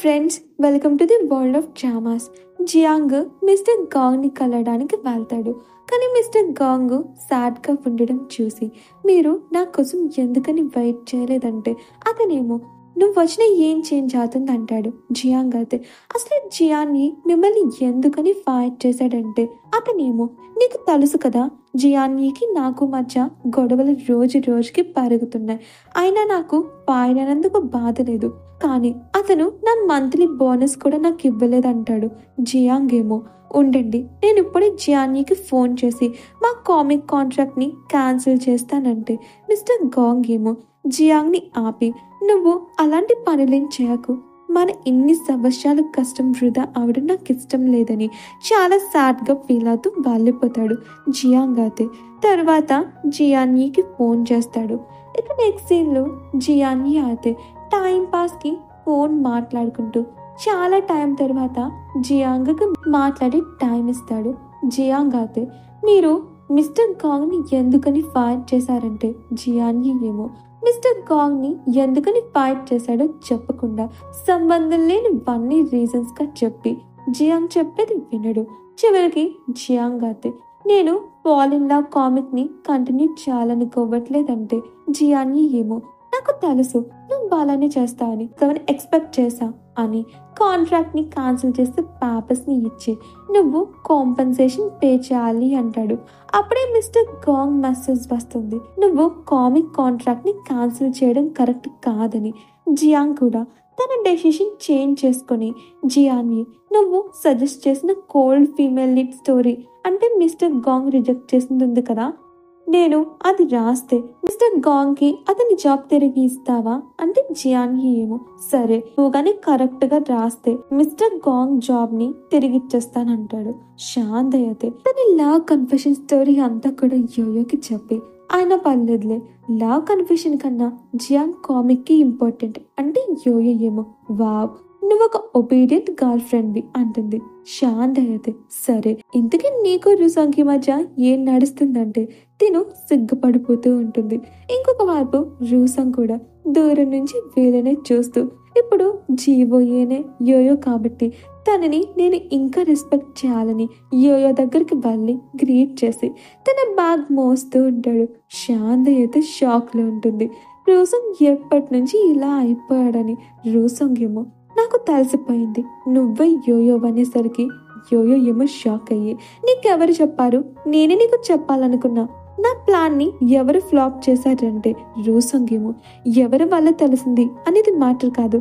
Friends, welcome to the world of dramas. Jiang mister గాంగ్ని కలవడానికి వెళ్తాడు. కానీ మిస్టర్ గాంగ్ సాడ్గా ఉండడం చూసి, మీరు నా కోసం ఎందుకని వెయిట్ చేయలేదంటే, అతనేమో నువ్వు వచ్చిన ఏం చేంజ్ అవుతుంది అంటాడు. జియాంగ్ అయితే అసలు జియాన్ని మిమ్మల్ని ఎందుకని ఫైట్ చేశాడంటే, అతనేమో నీకు తెలుసు కదా, జియాన్నికి నాకు మధ్య గొడవలు రోజు రోజుకి పెరుగుతున్నాయి. అయినా నాకు ఫైర్ అయినందుకు బాధ లేదు. కానీ అతను నా మంత్లీ బోనస్ కూడా నాకు ఇవ్వలేదంటాడు. జియాంగ్ ఏమో ఉండండి, నేను ఇప్పుడే జియాన్నికి ఫోన్ చేసి మా కామిక్ కాంట్రాక్ట్ని క్యాన్సిల్ చేస్తానంటే, మిస్టర్ గాంగ్ ఏమో జియాంగ్ని ఆపి, నువ్వు అలాంటి పనులేం చేయకు, మన ఇన్ని సంవత్సరాల కష్టం వృధా అవడం నాకు ఇష్టం లేదని చాలా సాడ్గా ఫీల్ అవుతూ వెళ్ళిపోతాడు. జియాంగ్ అయితే తర్వాత జియాన్నికి ఫోన్ చేస్తాడు. ఇక నెక్స్ట్ సీన్లో జియాన్ని అయితే టైం పాస్కి ఫోన్ మాట్లాడుకుంటూ చాలా టైం తర్వాత జియాంగ్కి మాట్లాడి టైం ఇస్తాడు. జియాంగ్ అయితే మీరు మిస్టర్ గాంగ్ని ఎందుకని ఫైట్ చేశారంటే, జియాన్ని ఏమో మిస్టర్ గాంగ్ని ఎందుకని ఫైట్ చేశాడో చెప్పకుండా సంబంధం లేని వన్నీ రీజన్స్గా చెప్పి జియాంగ్ చెప్పేది వినడు. చివరికి జియాంగ్ అయితే నేను ఫాల్ ఇన్ లవ్ కామిక్ని కంటిన్యూ చేయాలనుకోవట్లేదంటే, జియాన్ని ఏమో నాకు తెలుసు నువ్వు బాగానే చేస్తావని కానీ ఎక్స్పెక్ట్ చేసా అని కాంట్రాక్ట్ని క్యాన్సిల్ చేస్తే పేపర్స్ని ఇచ్చి నువ్వు కాంపెన్సేషన్ పే చేయాలి అంటాడు. అప్పుడే మిస్టర్ గాంగ్ మెసేజ్ వస్తుంది, నువ్వు కామిక్ కాంట్రాక్ట్ని క్యాన్సిల్ చేయడం కరెక్ట్ కాదని. జియాంగ్ కూడా తన డెసిషన్ చేంజ్ చేసుకొని జియాన్ని నువ్వు సజెస్ట్ చేసిన కోల్డ్ ఫీమేల్ లీడ్ స్టోరీ అంటే మిస్టర్ గాంగ్ రిజెక్ట్ చేసింది ఉంది కదా, నేను అది రాస్తే మిస్టర్ గాంగ్ కి అతని జాబ్ తిరిగి ఇస్తావా అంటే, జియాన్కి ఏమో సరే నువ్వు కానీ కరెక్ట్ గా రాస్తే మిస్టర్ గాంగ్ జాబ్ ని తిరిగి ఇచ్చేస్తానంటాడు. శాంత్ అయితే తన లవ్ కన్ఫెషన్ స్టోరీ అంతా కూడా యోయోకి చెప్పి, ఆయన పర్లేదులే, లవ్ కన్ఫెషన్ కన్నా జియాంగ్ కామిక్ కి ఇంపార్టెంట్ అంటే, యోయో ఏమో వావ్ నువ్వు ఒక ఒబీడియంట్ గర్ల్ ఫ్రెండ్వి అంటుంది. శాంత్ అయితే సరే ఇంతకీ నీకు రూసాంగ్కి మధ్య ఏం నడుస్తుందంటే, తిను సిగ్గుపడిపోతూ ఉంటుంది. ఇంకొక వైపు రూసాంగ్ కూడా దూరం నుంచి వీళ్ళనే చూస్తూ, ఇప్పుడు జీవోయేనే యోయో కాబట్టి తనని నేను ఇంకా రెస్పెక్ట్ చేయాలని యోయో దగ్గరికి వెళ్ళి గ్రీట్ చేసి తన బ్యాగ్ మోస్తూ ఉంటాడు. శాంత్ అయితే షాక్లో ఉంటుంది. రూసాంగ్ ఎప్పటి నుంచి ఇలా అయిపోయాడని. రూసాంగ్ ఏమో నాకు తెలిసిపోయింది నువ్వే యోయో అనేసరికి యోయో ఏమో షాక్ అయ్యి, నీకెవరు చెప్పారు, నేనే నీకు చెప్పాలనుకున్నా, నా ప్లాన్ ని ఎవరు ఫ్లాప్ చేశారంటే, రూసాంగ్ ఏమో ఎవరి వల్ల తెలిసింది అనేది మ్యాటర్ కాదు,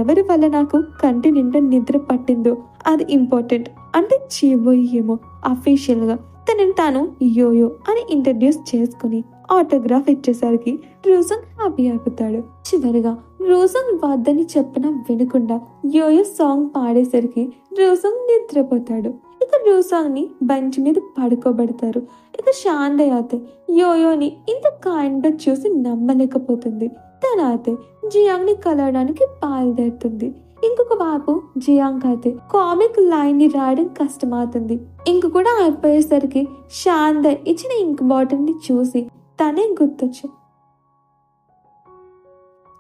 ఎవరి వల్ల నాకు కంటి నిండా నిద్ర పట్టిందో అది ఇంపార్టెంట్ అంటే. చివోయి ఏమో అఫీషియల్ గా తనని తాను యోయో అని ఇంట్రడ్యూస్ చేసుకుని ఆటోగ్రాఫ్ ఇచ్చేసరికి రూసాంగ్ హ్యాపీ అయిపోతాడు. చివరిగా రూసాంగ్ వద్దని చెప్పినా వినకుండా యోయో సాంగ్ పాడేసరికి రూసాంగ్ నిద్రపోతాడు. ఇక రూసాంగ్ ని బెంచ్ మీద పడుకోబెడతారు. ఇక శాంత్ అయితే యోయోని ఇంత కైండ్ గా చూసి నమ్మలేకపోతుంది. తన అయితే జియాంగ్ ని కలవడానికి బయలుదేరుతుంది. ఇంకొక వైపు జియాంగ్ అయితే కామిక్ లైన్ ని రాయడం కష్టమవుతుంది. ఇంక కూడా అయిపోయేసరికి శాంత్ ఇచ్చిన ఇంక్ బాటిల్ ని చూసి తనే గుర్తొచ్చు,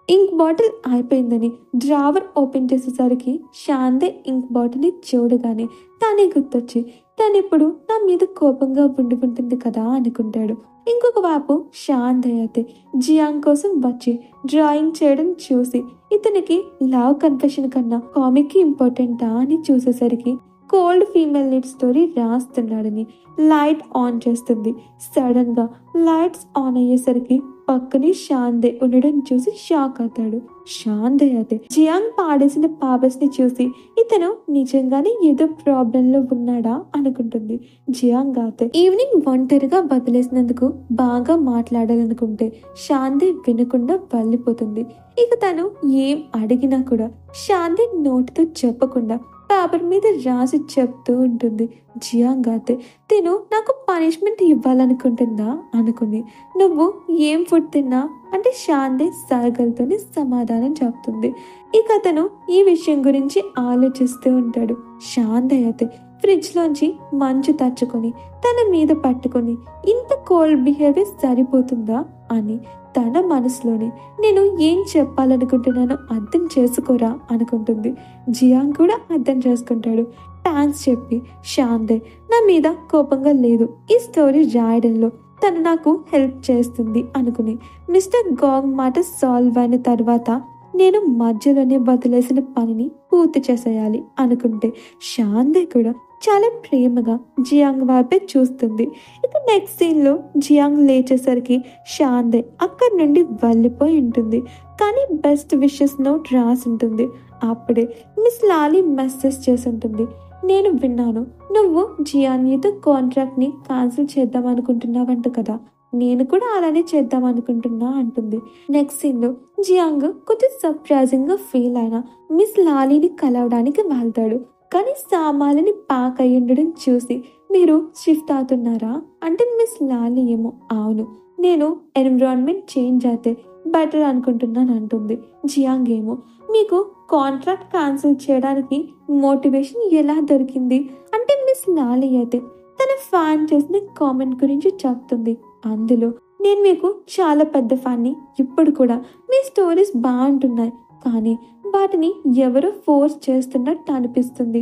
ఇంక్ బాటిల్ అయిపోయిందని డ్రావర్ ఓపెన్ చేసేసరికి శాంతే ఇంక్ బాటిల్ ని చూడగానే తానే గుర్తొచ్చి తను ఇప్పుడు నా మీద కోపంగా ఉంటుంది కదా అనుకుంటాడు. ఇంకొక వైపు శాంత్ అయితే జియాంగ్ కోసం వచ్చి డ్రాయింగ్ చేయడం చూసి ఇతనికి లవ్ కన్ఫెషన్ కన్నా కామిక్ కి ఇంపార్టెంటా అని చూసేసరికి కోల్డ్ ఫీమేల్ లీడ్ స్టోరీ రాస్తున్నాడని లైట్ ఆన్ చేస్తుంది. సడన్ గా లైట్స్ ఆన్ అయ్యేసరికి పక్కనే శాంతే ఉండడం చూసి షాక్ అవుతాడు. శాంత్ అయితే జియాంగ్ పాడేసిన పేపర్స్ ని చూసి ఇతను నిజంగానే ఏదో ప్రాబ్లం లో ఉన్నాడా అనుకుంటుంది. జియాంగ్ అయితే ఈవినింగ్ ఒంటరిగా వదిలేసినందుకు బాగా మాట్లాడాలనుకుంటే శాంతి వినకుండా వెళ్ళిపోతుంది. ఇక తను ఏం అడిగినా కూడా శాంతి నోటితో చెప్పకుండా పేపర్ మీద రాసి చెప్తూ ఉంటుంది. జియాంగ్ అయితే తిను నాకు పనిష్మెంట్ ఇవ్వాలనుకుంటుందా అనుకుని, నువ్వు ఏం ఫుడ్ తిన్నా అంటే శాంతి సైగలతోనే సమాధానం చెప్తుంది. ఇక అతను ఈ విషయం గురించి ఆలోచిస్తూ ఉంటాడు. శాంత్ అయితే ఫ్రిడ్జ్ లోంచి మంచు తచ్చుకొని తన మీద పట్టుకొని ఇంత కోల్డ్ బిహేవియర్ సరిపోతుందా అని తన మనసులోనే నేను ఏం చెప్పాలనుకుంటున్నానో అర్థం చేసుకోరా అనుకుంటుంది. జియాంగ్ కూడా అర్థం చేసుకుంటాడు. థ్యాంక్స్ చెప్పి శాంతే నా మీద కోపంగా లేదు, ఈ స్టోరీ రాయడంలో తను నాకు హెల్ప్ చేస్తుంది అనుకుని మిస్టర్ గాంగ్ మాట సాల్వ్ అయిన తర్వాత నేను మధ్యలోనే వదిలేసిన పనిని పూర్తి చేసేయాలి అనుకుంటే శాంతే కూడా చాలా ప్రేమగా జియాంగ్ వైపే చూస్తుంది. ఇక నెక్స్ట్ సీన్ లో జియాంగ్ లేచేసరికి శాంతే అక్కడి నుండి వెళ్ళిపోయి ఉంటుంది. కానీ బెస్ట్ విషెస్ నోట్ రాసి ఉంటుంది. అప్పుడే మిస్ లాలీ మెసేజ్ చేసి ఉంటుంది. నేను విన్నాను నువ్వు జియాన్యతో కాంట్రాక్ట్ ని క్యాన్సిల్ చేద్దాం అనుకుంటున్నావంట కదా, నేను కూడా అలానే చేద్దాం అనుకుంటున్నా అంటుంది. నెక్స్ట్ సీన్ లో జియాంగ్ కొంచెం సర్ప్రైజింగ్ గా ఫీల్ అయిన మిస్ లాలీని కలవడానికి వెళ్తాడు. కానీ సామాన్లని ప్యాక్ అయి ఉండడం చూసి మీరు షిఫ్ట్ అవుతున్నారా అంటే మిస్ లాలీ ఏమో అవును, నేను ఎన్విరాన్మెంట్ చేంజ్ అయితే బెటర్ అనుకుంటున్నాను అంటుంది. జియాంగ్ ఏమో మీకు కాంట్రాక్ట్ క్యాన్సిల్ చేయడానికి మోటివేషన్ ఎలా దొరికింది అంటే మిస్ లాలీ అయితే తన ఫ్యాన్ చేసిన కామెంట్ గురించి చెప్తుంది. అందులో నేను మీకు చాలా పెద్ద ఫ్యాన్ని, ఇప్పుడు కూడా మీ స్టోరీస్ బాగుంటున్నాయి కానీ వాటిని ఎవరో ఫోర్స్ చేస్తున్నట్టు అనిపిస్తుంది,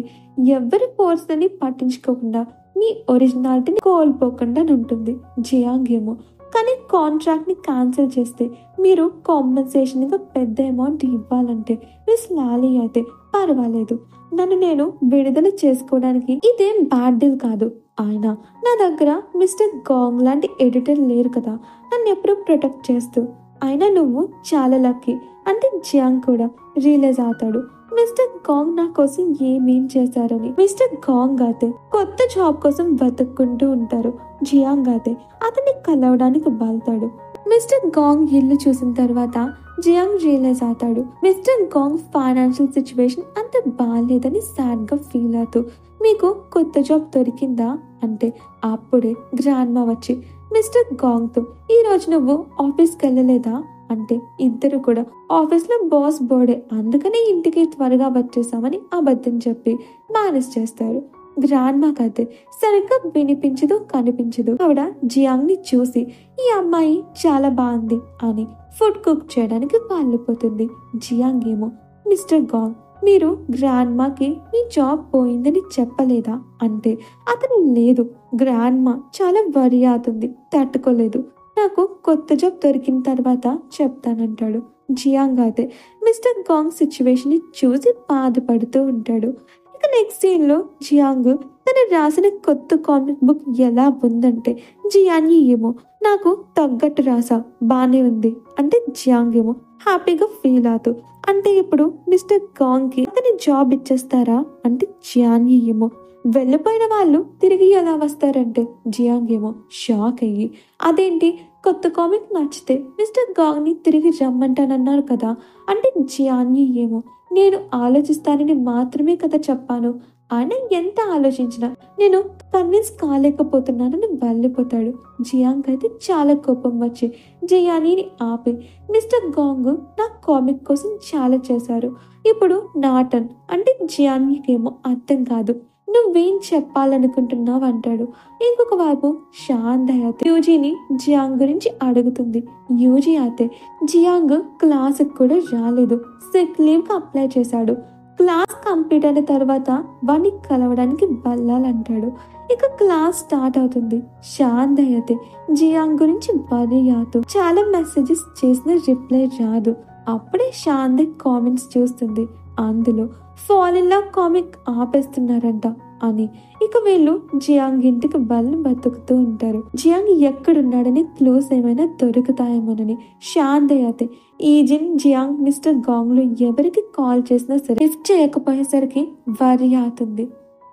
ఎవరి ఫోర్స్ అని పట్టించుకోకుండా మీ ఒరిజినాలిటీని కోల్పోకుండా ఉంటుంది. జియాంగ్ ఏమో కానీ కాంట్రాక్ట్ ని క్యాన్సిల్ చేస్తే మీరు కాంపెన్సేషన్ గా పెద్ద అమౌంట్ ఇవ్వాలంటే మిస్ లాలీ అయితే పర్వాలేదు, నన్ను నేను విడుదల చేసుకోవడానికి ఇదేం బ్యాడ్ డీల్ కాదు. ఆయన నా దగ్గర మిస్టర్ గాంగ్ లాంటి ఎడిటర్ లేరు కదా నన్ను ఎప్పుడు ప్రొటెక్ట్ చేస్తూ, అయినా నువ్వు చాలా లక్కీ అంటే జియాంగ్ కూడా రియలైజ్ అవుతాడు మిస్టర్ గాంగ్ నా కోసం ఏమేం చేశారని. మిస్టర్ గాంగ్ అయితే కొత్త జాబ్ కోసం బతుక్కుంటూ ఉంటారు. జియాంగ్ అయితే అతన్ని కలవడానికి వెళ్తాడు. మిస్టర్ గాంగ్ ఇల్లు చూసిన తర్వాత జియాంగ్ రియలైజ్ అవుతాడు మిస్టర్ గాంగ్ ఫైనాన్షియల్ సిచ్యువేషన్ అంత బాగాలేదని సాడ్ గా ఫీల్ అవుతూ మీకు కొత్త జాబ్ దొరికిందా అంటే అప్పుడే గ్రాండ్ మా వచ్చి మిస్టర్ గాంగ్ తో ఈ రోజు నువ్వు ఆఫీస్కి వెళ్ళలేదా అంటే ఇద్దరు కూడా ఆఫీస్ లో బాస్ బర్త్డే అందుకని ఇంటికి త్వరగా వచ్చేసామని అబద్ధం చెప్పి మేనేజ్ చేస్తారు. గ్రాండ్ మా కైతే సరిగ్గా వినిపించదు కనిపించదు. ఆవిడ జియాంగ్ ని చూసి ఈ అమ్మాయి చాలా బాగుంది అని ఫుడ్ కుక్ చేయడానికి వెళ్ళిపోతుంది. జియాంగ్ ఏమో మిస్టర్ గాంగ్ మీరు గ్రాండ్ మాకి మీ జాబ్ పోయిందని చెప్పలేదా అంటే అతను లేదు, గ్రాండ్ మా చాలా వరి అవుతుంది, తట్టుకోలేదు, నాకు కొత్త జాబ్ దొరికిన తర్వాత చెప్తానంటాడు. జియాంగ్ అయితే మిస్టర్ గాంగ్ సిచ్యువేషన్ ని చూసి బాధపడుతూ ఉంటాడు. ఇక నెక్స్ట్ సీన్ లో జియాంగ్ తను రాసిన కొత్త కామిక్ బుక్ ఎలా ఉందంటే జియాన్యీ ఏమో నాకు తగ్గట్టు రాసా బానే ఉంది అంటే జియాంగ్ ఏమో హ్యాపీగా ఫీల్ అవుతూ అంటే ఇప్పుడు మిస్టర్ గాంగ్ కి అతని జాబ్ ఇచ్చేస్తారా అంటే జియాన్యీ ఏమో వెళ్ళిపోయిన వాళ్ళు తిరిగి ఎలా వస్తారంటే జియాంగ్ ఏమో షాక్ అయ్యి అదేంటి కొత్త కామిక్ నచ్చితే మిస్టర్ గాంగ్ ని తిరిగి రమ్మంటానన్నారు కదా అంటే జియాన్యీ ఏమో నేను ఆలోచిస్తానని మాత్రమే కదా చెప్పాను, ఆయన ఎంత ఆలోచించినా నేను కన్విన్స్ కాలేకపోతున్నానని వెళ్ళిపోతాడు. జియాంగ్ అయితే చాలా కోపం వచ్చి జియానీని ఆపి మిస్టర్ గాంగ్ నా కామిక్ కోసం చాలా చేశారు, ఇప్పుడు నా టర్న్ అంటే జియానీకేమో అర్థం కాదు, నువ్వేం చెప్పాలనుకుంటున్నావు అంటాడు. ఇంకొక వైపు శాంత్ అయితే యూజీని జియాంగ్ గురించి అడుగుతుంది. యూజీ అయితే జియాంగ్ క్లాస్ కూడా రాలేదు, సిక్ లీవ్ కి అప్లై చేశాడు, క్లాస్ కంప్లీట్ అయిన తర్వాత వాడిని కలవడానికి వెళ్ళాలంటాడు. ఇక క్లాస్ స్టార్ట్ అవుతుంది. శాంత్ అయితే జియాంగ్ గురించి వరి అవుతూ చాలా మెసేజెస్ చేసిన రిప్లై రాదు. అప్పుడే శాంత్ కామెంట్స్ చూస్తుంది, అందులో ఫాల్ ఇన్ లవ్ కామిక్ ఆపేస్తున్నారంట అని. ఇక వీళ్ళు జియాంగ్ ఇంటికి వెళ్ళి బతుకుతూ ఉంటారు. జియాంగ్ ఎక్కడున్నాడని క్లూస్ ఏమైనా దొరుకుతాయేమోనని శాంత్ అయితే ఈజిన్ జియాంగ్ మిస్టర్ గాంగ్ లో ఎవరికి కాల్ చేసినా సరే లిఫ్ట్ చేయకపోయేసరికి వరి అవుతుంది.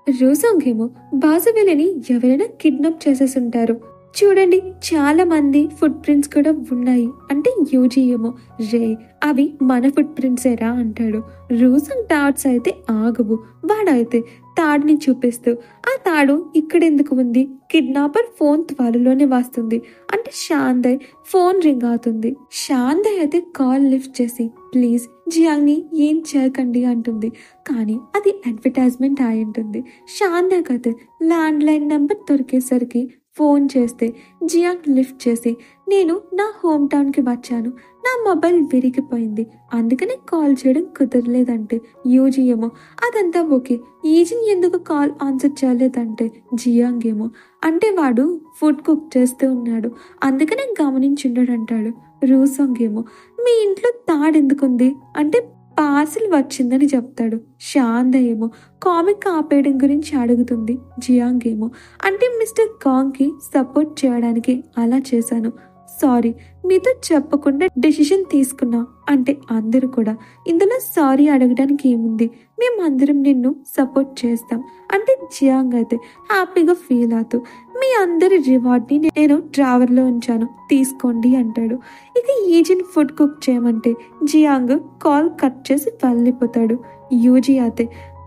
రూసాంగ్ ఏమో బాజవేలిని ఎవరైనా కిడ్నాప్ చేసేసి ఉంటారు, చూడండి, చాలా మంది ఫుట్ ప్రింట్స్ కూడా ఉన్నాయి అంటే యూజీ ఏమో, రే అవి మన ఫుట్ ప్రింట్సేరా అంటాడు. రూసంగ్ డాట్స్ అయితే ఆగవు. వాడైతే తాడుని చూపిస్తూ, ఆ తాడు ఇక్కడెందుకు ఉంది, కిడ్నాపర్ ఫోన్ త్వరలోనే వస్తుంది అంటే శాంతయ్ ఫోన్ రింగ్ అవుతుంది. శాంతయ్ అయితే కాల్ లిఫ్ట్ చేసి ప్లీజ్ జియాంగ్ ని ఏం చేయకండి అంటుంది. కానీ అది అడ్వర్టైజ్మెంట్ అయి ఉంటుంది. శాంతయ్కి అయితే ల్యాండ్ లైన్ నెంబర్ దొరికేసరికి ఫోన్ చేస్తే జియాంగ్ లిఫ్ట్ చేసి నేను నా హోమ్ టౌన్కి వచ్చాను, నా మొబైల్ విరిగిపోయింది, అందుకనే కాల్ చేయడం కుదరలేదంటే యూజీ ఏమో అదంతా ఓకే, ఈజిన్ ఎందుకు కాల్ ఆన్సర్ చేయలేదంటే జియాంగ్ ఏమో అంటే వాడు ఫుడ్ కుక్ చేస్తూ ఉన్నాడు అందుకనే గమనించుండడు అంటాడు. రూసంగ్ ఏమో మీ ఇంట్లో తాడెందుకుంది అంటే పార్సిల్ వచ్చిందని చెప్తాడు. శాంత ఏమో కామిక్ ఆపేయడం గురించి అడుగుతుంది. జియాంగ్ ఏమో అంటే మిస్టర్ కాంగ్ కి సపోర్ట్ చేయడానికి అలా చేశాను, సారీ మీతో చెప్పకుండా డెసిషన్ తీసుకున్నా అంటే అందరూ కూడా ఇందులో సారీ అడగడానికి ఏముంది, మేమందరం నిన్ను సపోర్ట్ చేస్తాం అంటే జియాంగ్ అయితే హ్యాపీగా ఫీల్ అవుతూ మీ అందరి రివార్డ్ని నేను డ్రావర్లో ఉంచాను తీసుకోండి అంటాడు. ఇక ఈజిన్ ఫుడ్ కుక్ చేయమంటే జియాంగ్ కాల్ కట్ చేసి వెళ్ళిపోతాడు. యూజీ అయితే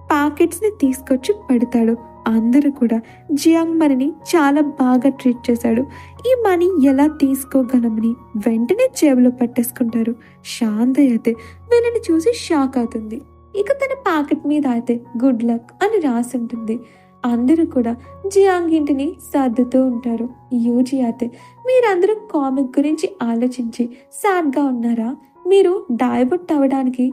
ప్యాకెట్స్ని తీసుకొచ్చి పెడతాడు. అందరూ కూడా జియాంగ్ మనీని చాలా బాగా ట్రీట్ చేశాడు, ఈ మనీ ఎలా తీసుకోగలమని వెంటనే జేబులో పెట్టేసుకుంటారు. శాంతయ్య అయితే వీళ్ళని చూసి షాక్ అవుతుంది. ఇక తన ప్యాకెట్ మీద అయితే గుడ్ లక్ అని రాసి ఉంటుంది. అందరూ కూడా జియాంగ్ ఇంటిని సర్దుతూ ఉంటారు. యూజీ అయితే మీరందరూ కామిక్ గురించి ఆలోచించి సాడ్గా ఉన్నారా, మీరు డైవర్ట్ అవ్వడానికి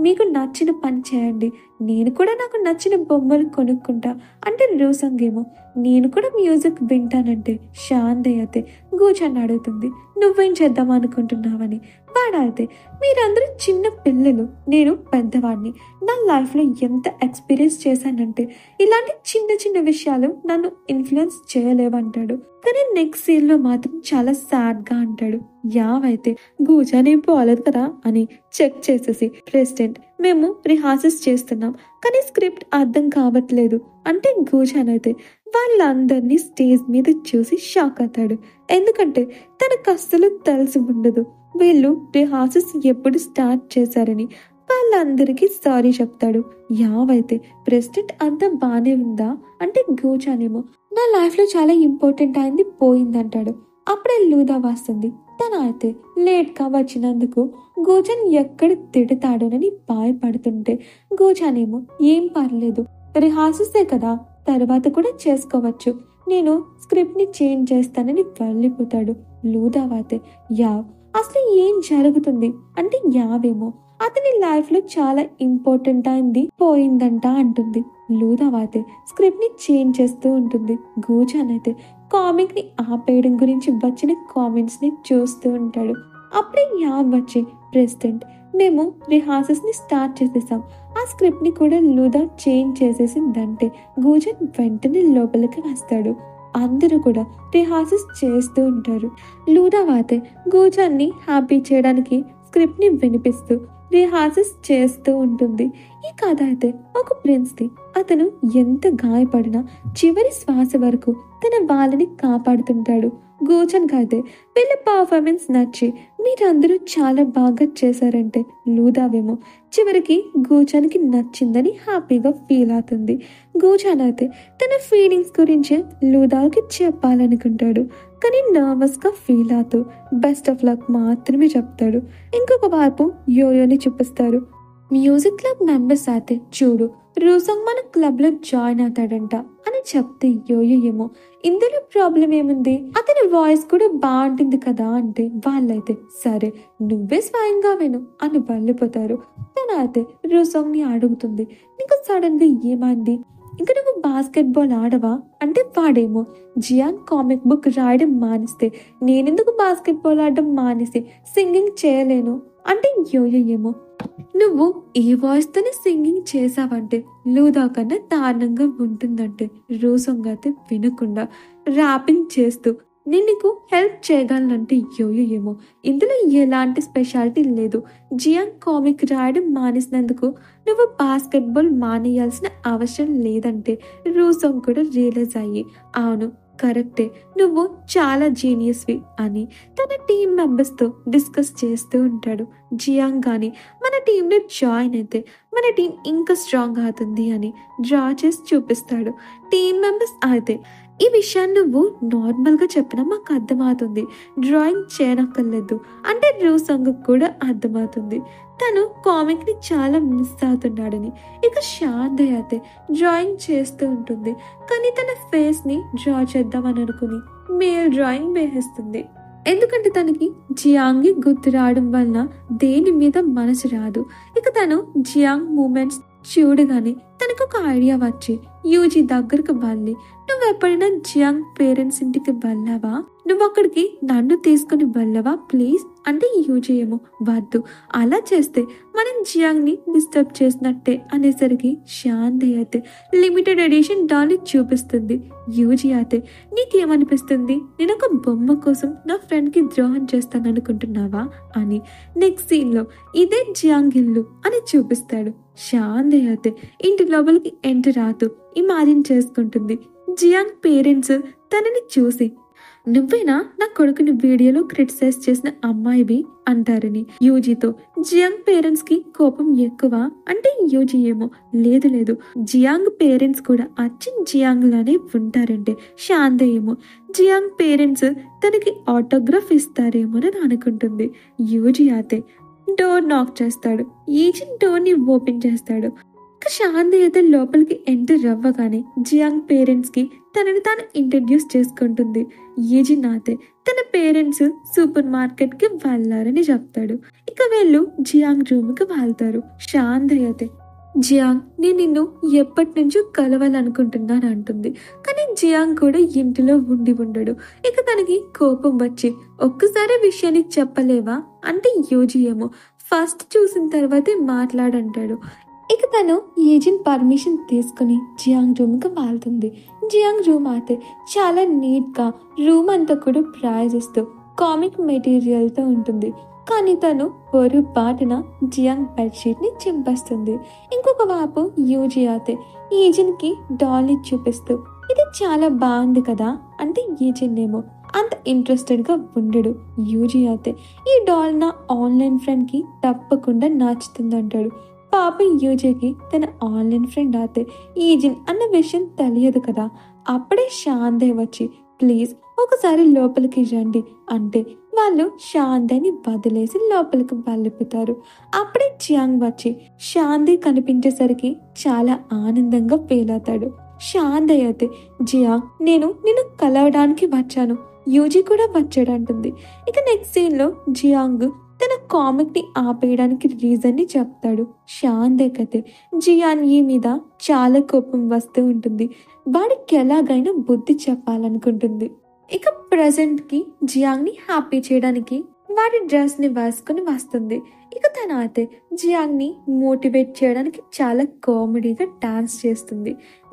మీకు నచ్చిన పని చేయండి, నేను కూడా నాకు నచ్చిన బొమ్మలు కొనుక్కుంటా అంటే రూసంగ్ ఏమో నేను కూడా మ్యూజిక్ వింటానంటే శాంతయ్య అయితే గూచాన్ని అడుగుతుంది నువ్వేం చేద్దాం అనుకుంటున్నావని. వాడైతే మీరందరూ చిన్న పిల్లలు, నేను పెద్దవాడిని, నా లైఫ్లో ఎంత ఎక్స్పీరియన్స్ చేశానంటే ఇలాంటి చిన్న చిన్న విషయాలు నన్ను ఇన్ఫ్లుయెన్స్ చేయలేవంటాడు. కానీ నెక్స్ట్ సీన్లో మాత్రం చాలా సాడ్గా అంటాడు. యావైతే గూచానేం పోలేదు కదా అని చెక్ చేసేసి ప్రెసిడెంట్ మేము రిహార్సల్స్ చేస్తున్నాం కానీ స్క్రిప్ట్ అర్థం కావట్లేదు అంటే గూచాన్ అయితే వాళ్ళందరినీ స్టేజ్ మీద చూసి షాక్ అవుతాడు. ఎందుకంటే తనకు అస్సలు తెలిసి ఉండదు వీళ్ళు రిహార్సల్స్ ఎప్పుడు స్టార్ట్ చేశారని. వాళ్ళందరికీ సారీ చెప్తాడు. యావైతే ప్రెసిడెంట్ అంతా బానే ఉందా అంటే గూచానేమో నా లైఫ్ లో చాలా ఇంపార్టెంట్ అయింది పోయిందంటాడు. అప్పుడే లూదా వస్తుంది. తన అయితే లేట్ గా వచ్చినందుకు గూచాన్ ఎక్కడ తిడతాడోనని భయపడుతుంటే గూచానేమో ఏం పర్లేదు రిహార్సల్సే కదా తర్వాత కూడా చేసుకోవచ్చు, నేను స్క్రిప్ట్ ని చేంజ్ చేస్తానని వెళ్ళిపోతాడు. లూదా అయితే యావ్ అసలు ఏం జరుగుతుంది అంటే యావేమో అతని లైఫ్ లో చాలా ఇంపార్టెంట్ అయింది పోయిందంట అంటుంది. లూదా అయితే స్క్రిప్ట్ ని చేంజ్ చేస్తూ ఉంటుంది. గూచాన్ అయితే కామిక్ ని ఆపేయడం గురించి వచ్చిన కామెంట్స్ ని చూస్తూ ఉంటాడు. అప్పుడే యావ్ వచ్చి ప్రెసిడెంట్ మేము రిహార్సల్స్ ని స్టార్ట్ చేసేసాం, ఆ స్క్రిప్ట్ ని కూడా లూదా చేంజ్ చేసేసిందంటే గూచాన్ వెంటనే లోపలికి వస్తాడు. అందరూ కూడా రిహార్సల్స్ చేస్తూ ఉంటారు. లూదా అయితే గూచాన్ ని హ్యాపీ చేయడానికి స్క్రిప్ట్ ని వినిపిస్తూ రిహార్సల్స్ చేస్తూ ఉంటుంది. ఈ కథ అయితే ఒక ప్రిన్స్ ది, అతను ఎంత గాయపడినా చివరి శ్వాస వరకు తన వాళ్ళని కాపాడుతుంటాడు. గూచన్ అయితే వీళ్ళ పర్ఫార్మెన్స్ నచ్చి మీరందరూ చాలా బాగా చేశారంటే లూదావేమో చివరికి గూచాన్కి నచ్చిందని హ్యాపీగా ఫీల్ అవుతుంది. గూచాన్ అయితే తన ఫీలింగ్స్ గురించి లూదాకి చెప్పాలనుకుంటాడు కానీ నర్వస్ గా ఫీల్ అవుతూ బెస్ట్ ఆఫ్ లక్ మాత్రమే చెప్తాడు. ఇంకొక వైపు యోయోని చూపిస్తారు. మ్యూజిక్ క్లబ్ మెంబర్స్ అయితే చూడు రూసంగ్ మన క్లబ్ లో జాయిన్ అవుతాడంట అని చెప్తే యోయో ఏమో ఇందులో ప్రాబ్లం ఏముంది, అతని వాయిస్ కూడా బాగుంటుంది కదా అంటే వాళ్ళైతే సరే నువ్వే స్వయంగా విను అని వెళ్ళిపోతారు. తన అయితే రూసంగ్ ని అడుగుతుంది నీకు సడన్ గా ఏమైంది, ఇంకా నువ్వు బాస్కెట్ బాల్ ఆడవా అంటే వాడేమో జియాంగ్ కామిక్ బుక్ రాయడం మానేస్తే నేనెందుకు బాస్కెట్ బాల్ ఆడడం మానేసి సింగింగ్ చేయలేను అంటే యోయో ఏమో నువ్వు ఏ వాయిస్ తోనే సింగింగ్ చేసావంటే లూదా కన్నా దారుణంగా ఉంటుందంటే రూసంగ్ అయితే వినకుండా ర్యాపింగ్ చేస్తూ నేను నీకు హెల్ప్ చేయగలనంటే యోయో ఏమో ఇందులో ఎలాంటి స్పెషాలిటీ లేదు, జియాంగ్ కామిక్ రాయడం మానేసినందుకు నువ్వు బాస్కెట్ బాల్ మానేయాల్సిన అవసరం లేదంటే రూసంగ్ కూడా రియలైజ్ అయ్యి అవును కరెక్టే, నువ్వు చాలా జీనియస్వి అని తన టీం మెంబర్స్తో డిస్కస్ చేస్తూ ఉంటాడు. జియాంగ్ కానీ మన టీంలో జాయిన్ అయితే మన టీం ఇంకా స్ట్రాంగ్ అవుతుంది అని డ్రా చేసి చూపిస్తాడు. టీం మెంబర్స్ అయితే ఈ విషయాన్ని నువ్వు నార్మల్గా చెప్పినా మాకు అర్థమవుతుంది, డ్రాయింగ్ చేయనక్కర్లేదు అంటే రూసంగ్ కూడా అర్థమవుతుంది, తను కామిక్ని చాలా మిస్ అవుతున్నాడని. ఇక శాంతి అయితే డ్రాయింగ్ చేస్తూ ఉంటుంది, కానీ తన ఫేస్ని డ్రా చేద్దామని అనుకుని మేల్ డ్రాయింగ్ వేసేస్తుంది. ఎందుకంటే తనకి జియాంగ్ గుర్తు రావడం వల్ల దేని మీద మనసు రాదు. ఇక తను జియాంగ్ మూమెంట్స్ చూడగానే తనకు ఒక ఐడియా వచ్చి యూజీ దగ్గరకు వెళ్ళి, నువ్వు ఎప్పుడైనా జియాంగ్ పేరెంట్స్ ఇంటికి వెళ్ళావా, నువ్వు అక్కడికి నన్ను తీసుకుని వెళ్ళవా ప్లీజ్ అంటే యూజీ ఏమో వద్దు, అలా చేస్తే మనం జియాంగ్ ని డిస్టర్బ్ చేసినట్టే అనేసరికి శాంతి అయితే లిమిటెడ్ ఎడిషన్ డాల్ని చూపిస్తుంది. యూజీ అయితే నీకేమనిపిస్తుంది, నేను ఒక బొమ్మ కోసం నా ఫ్రెండ్ కి ద్రోహం చేస్తాను అనుకుంటున్నావా అని. నెక్స్ట్ సీన్ లో ఇదే జియాంగ్ ఇల్లు అని చూపిస్తాడు. శాంతి అయితే ఇంటి లోపలికి ఎంటర్ అవుతూ ఇమాజిన్ చేసుకుంటుంది. జియాంగ్ పేరెంట్స్ తనని చూసి, నువ్వేనా నా కొడుకుని వీడియోలో క్రిటిసైజ్ చేసిన అమ్మాయివి అంటారని. యూజీతో జియాంగ్ పేరెంట్స్ కి కోపం ఎక్కువ అంటే యూజీ ఏమో లేదు లేదు జియాంగ్ పేరెంట్స్ కూడా అచ్చం జియాంగ్ లానే ఉంటారంటే శాంత ఏమో జియాంగ్ పేరెంట్స్ తనకి ఆటోగ్రాఫ్ ఇస్తారేమోనని అనుకుంటుంది. యూజీ అయితే డోర్ నాక్ చేస్తాడు. ఈజిన్ డోర్ ని ఓపెన్ చేస్తాడు. శాంతి అయితే లోపలికి ఎంటర్ అవ్వగానే జియాంగ్ పేరెంట్స్ కి తనని తాను ఇంట్రడ్యూస్ చేసుకుంటుంది. ఈజిన్ అయితే తన పేరెంట్స్ సూపర్ మార్కెట్ కి వెళ్ళారని చెప్తాడు. ఇక వీళ్ళు జియాంగ్ రూమ్ కి వెళ్తారు. శాంతి అయితే జియాంగ్ నేను నిన్ను ఎప్పటి నుంచో కలవాలనుకుంటున్నాను అంటుంది. కానీ జియాంగ్ కూడా ఇంటిలో ఉండి ఉండడు. ఇక తనకి కోపం వచ్చి ఒక్కసారి విషయాన్ని చెప్పలేవా అంటే యూజీ ఏమో ఫస్ట్ చూసిన తర్వాతే మాట్లాడంటాడు. ఇక తను ఏజిన్ పర్మిషన్ తీసుకుని జియాంగ్ రూమ్ కి వెళ్తుంది. జియాంగ్ రూమ్ అయితే చాలా నీట్ గా రూమ్ అంతా కూడా ప్రాయిస్తూ కామిక్ మెటీరియల్ తో ఉంటుంది. కానీ తను పొరపాటున జియాంగ్ బెడ్షీట్ ని చింపేస్తుంది. ఇంకొక వైపు యూజీ అయితే ఏజిన్ కి డాల్ ని చూపిస్తూ, ఇది చాలా బాగుంది కదా అంటే ఏజిన్ ఏమో అంత ఇంట్రెస్టెడ్ గా ఉండడు. యూజీ అయితే ఈ డాల్ నా ఆన్లైన్ ఫ్రెండ్ కి తప్పకుండా నచ్చుతుంది అంటాడు. పాపం యూజీకి తన ఆన్లైన్ ఫ్రెండ్ అయితే ఈజిన్ అన్న విషయం తెలియదు కదా. అప్పుడే శాంతే వచ్చి ప్లీజ్ ఒకసారి లోపలికి రండి అంటే వాళ్ళు శాంతిని వదిలేసి లోపలికి వెళ్ళిపోతారు. అప్పుడే జియాంగ్ వచ్చి శాంతి కనిపించేసరికి చాలా ఆనందంగా ఫీల్ అవుతాడు. శాంతి అయితే జియాంగ్ నేను నిన్ను కలవడానికి వచ్చాను, యూజీ కూడా వచ్చాడంటుంది. ఇక నెక్స్ట్ సీన్ లో జియాంగ్ తన కామిక్ ని ఆపేయడానికి రీజన్ ని చెప్తాడు. శాంతే కథే జియాన్ ఈ మీద చాలా కోపం వస్తూ ఉంటుంది. వాడికి ఎలాగైనా బుద్ధి చెప్పాలనుకుంటుంది. ఇక ప్రెజెంట్ కి జియాంగ్ ని హ్యాపీ చేయడానికి వాడి డ్రెస్ ని వేసుకుని వస్తుంది. ఇక తన అయితే జియాంగ్ ని మోటివేట్ చేయడానికి చాలా కామెడీగా డాన్స్ చేస్తుంది.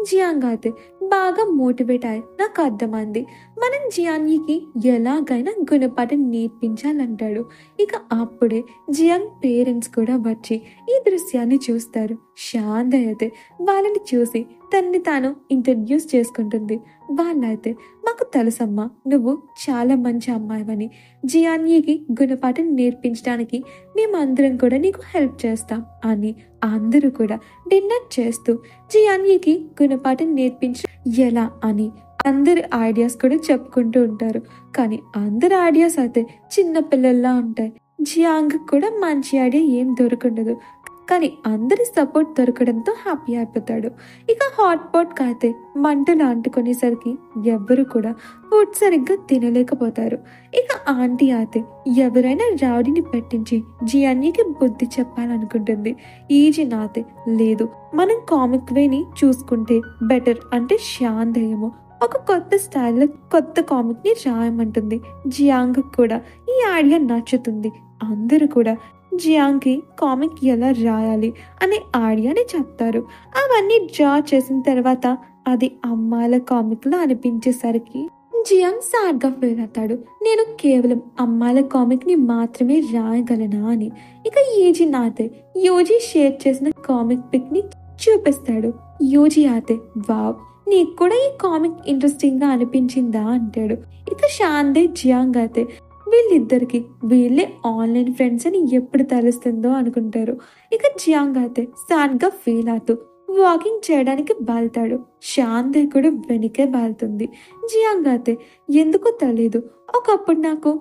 జియాంగ్ అయితే బాగా మోటివేట్ అయ్యి నాకు అర్థమైంది, మనం జియాన్కి ఎలాగైనా గుణపాఠం నేర్పించాలంటాడు. ఇక అప్పుడే జియాంగ్ పేరెంట్స్ కూడా వచ్చి ఈ దృశ్యాన్ని చూస్తారు. శాంత అయితే వాళ్ళని చూసి తనని తాను ఇంట్రడ్యూస్ చేసుకుంటుంది. వాళ్ళైతే మాకు తెలుసమ్మా నువ్వు చాలా మంచి అమ్మాయివని, జియాన్కి గుణపాఠం నేర్పించడానికి మేమందరం కూడా నీకు హెల్ప్ చేస్తాం అని. అందరూ కూడా డిన్నర్ చేస్తూ జియాన్కి గుణపాఠం నేర్పించ ఎలా అని అందరి ఐడియాస్ కూడా చెప్పుకుంటూ ఉంటారు. కానీ అందరి ఐడియాస్ అయితే చిన్న పిల్లల్లా ఉంటాయి. జియాంగ్ కూడా మంచి ఐడియా ఏం దొరకఉండదు. కానీ అందరి సపోర్ట్ దొరకడంతో హ్యాపీ అయిపోతాడు. ఇక హాట్ పాట్ అయితే మంటలు అంటుకునేసరికి ఎవ్వరు కూడా ఫుడ్ సరిగ్గా తినలేకపోతారు. ఇక ఆంటీ అయితే ఎవరైనా రౌడీని పెట్టించి జియాన్కి బుద్ధి చెప్పాలనుకుంటుంది. ఈజిన్ అయితే లేదు మనం కామిక్ వేని చూసుకుంటే బెటర్ అంటే శాంతయేమో ఒక కొత్త స్టైల్లో కొత్త కామిక్ ని రాయమంటుంది. జియాంగ్ కూడా ఈ ఐడియా నచ్చుతుంది. అందరూ కూడా జియాంగ్కి కామిక్ ఎలా రాయాలి అనే ఐడియాని చెప్తారు. అవన్నీ డ్రా చేసిన తర్వాత అది అమ్మాయిల కామిక్ లా అనిపించేసరికి జియాంగ్ సాడ్ గా ఫీల్ అవుతాడు. నేను కేవలం అమ్మాయిల కామిక్ ని మాత్రమే రాయగలనా అని. ఇక యూజీ నాతే యూజీ షేర్ చేసిన కామిక్ పిక్ ని చూపిస్తాడు. యూజీ అయితే వావ్ నీకు కూడా ఈ కామిక్ ఇంట్రెస్టింగ్ గా అనిపించిందా అంటాడు. ఇక షాందే జియాంగ్ అయితే వీళ్ళిద్దరికి వీళ్ళే ఆన్లైన్ ఫ్రెండ్స్ అని ఎప్పుడు తెలుస్తుందో అనుకుంటారు. ఇక జియాంగ్ అయితే సాడ్ గా ఫీల్ అవుతూ వాకింగ్ చేయడానికి వెళ్తాడు. శాంతి కూడా వెనకే వెళ్తుంది. జియాంగ్ అయితే ఎందుకో తెలీదు, ఒకప్పుడు నాకు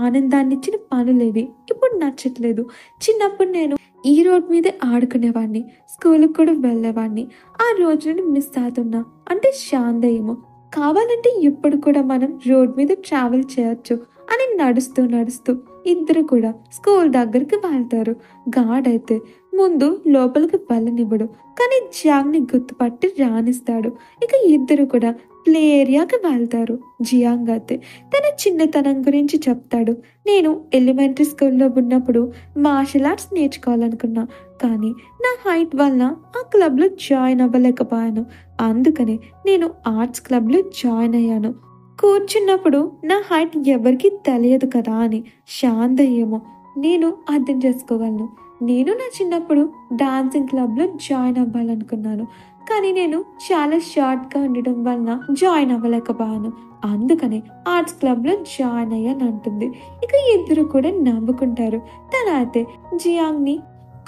ఆనందాన్ని ఇచ్చిన పనులేవి ఇప్పుడు నచ్చట్లేదు. చిన్నప్పుడు నేను ఈ రోడ్ మీదే ఆడుకునేవాడిని, స్కూల్కి కూడా వెళ్ళేవాడిని. ఆ రోజులను మిస్ అవుతున్నా అంటే శాంత ఏమో కావాలంటే ఇప్పుడు కూడా మనం రోడ్ మీద ట్రావెల్ చేయొచ్చు అని నడుస్తూ నడుస్తూ ఇద్దరు కూడా స్కూల్ దగ్గరికి వెళ్తారు. గాడ్ అయితే ముందు లోపలికి వెళ్ళనివ్వడు, కానీ జియాంగ్ ని గుర్తుపట్టి రాణిస్తాడు. ఇక ఇద్దరు కూడా ప్లే ఏరియాకి వెళ్తారు. జియాంగ్ అయితే తన చిన్నతనం గురించి చెప్తాడు. నేను ఎలిమెంటరీ స్కూల్లో ఉన్నప్పుడు మార్షల్ ఆర్ట్స్ నేర్చుకోవాలనుకున్నా, కానీ నా హైట్ వల్ల ఆ క్లబ్లో జాయిన్ అవ్వలేకపోయాను. అందుకనే నేను ఆర్ట్స్ క్లబ్లో జాయిన్ అయ్యాను. కూర్చున్నప్పుడు నా హైట్ ఎవరికి తెలియదు కదా అని. శాంత ఏమో నేను అర్థం చేసుకోగలను. నేను నా చిన్నప్పుడు డాన్సింగ్ క్లబ్లో జాయిన్ అవ్వాలనుకున్నాను, కానీ నేను చాలా షార్ట్గా ఉండడం వలన జాయిన్ అవ్వలేకపోయాను. అందుకని ఆర్ట్స్ క్లబ్లో జాయిన్ అయ్యాను అంటుంది. ఇక ఇద్దరు కూడా నవ్వుకుంటారు. తన అయితే జియాంగ్ని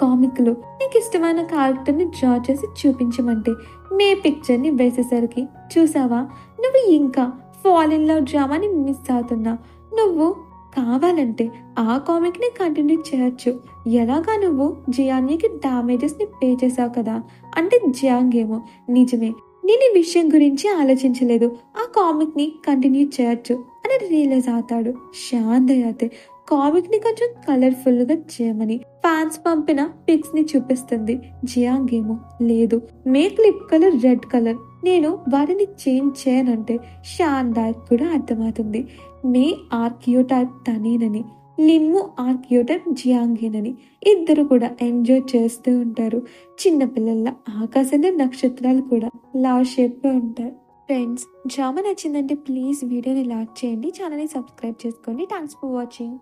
కామిక్లో నీకు ఇష్టమైన క్యారెక్టర్ని డ్రా చేసి చూపించమంటే మే పిక్చర్ని వేసేసరికి చూసావా, నువ్వు ఇంకా ఫాల్ ఇన్ లవ్ డ్రామాని మిస్ అవుతున్నా. నువ్వు కావాలంటే ఆ కామిక్ ని కంటిన్యూ చేయొచ్చు. ఎలాగా నువ్వు జియాన్కి డామేజెస్ ని పే చేసావు కదా అంటే జియాంగ్ ఏమో నిజమే, నేను ఈ విషయం గురించి ఆలోచించలేదు, ఆ కామిక్ ని కంటిన్యూ చేయొచ్చు అని రియలైజ్ అవుతాడు. శాంతయ్య అయితే కామిక్ ని కొంచెం కలర్ఫుల్ గా చేయమని ఫ్యాన్స్ పంపిన పిక్స్ ని చూపిస్తుంది. జియాంగ్ ఏమో లేదు, మే క్లిప్ కలర్ రెడ్ కలర్, నేను వాటిని చేంజ్ చేయనంటే షాందాయ్ కూడా అర్థమవుతుంది. మే ఆర్కియోటైప్ తనేనని, లిన్ము ఆర్కియోటైప్ జియాంగేనని. ఇద్దరు కూడా ఎంజాయ్ చేస్తూ ఉంటారు. చిన్నపిల్లల ఆకాశంలో నక్షత్రాలు కూడా లావ్ షేప్ ఉంటాయి. ఫ్రెండ్స్, డ్రామా నచ్చిందంటే ప్లీజ్ వీడియోని లైక్ చేయండి, ఛానల్ని సబ్స్క్రైబ్ చేసుకోండి. Thanks for watching.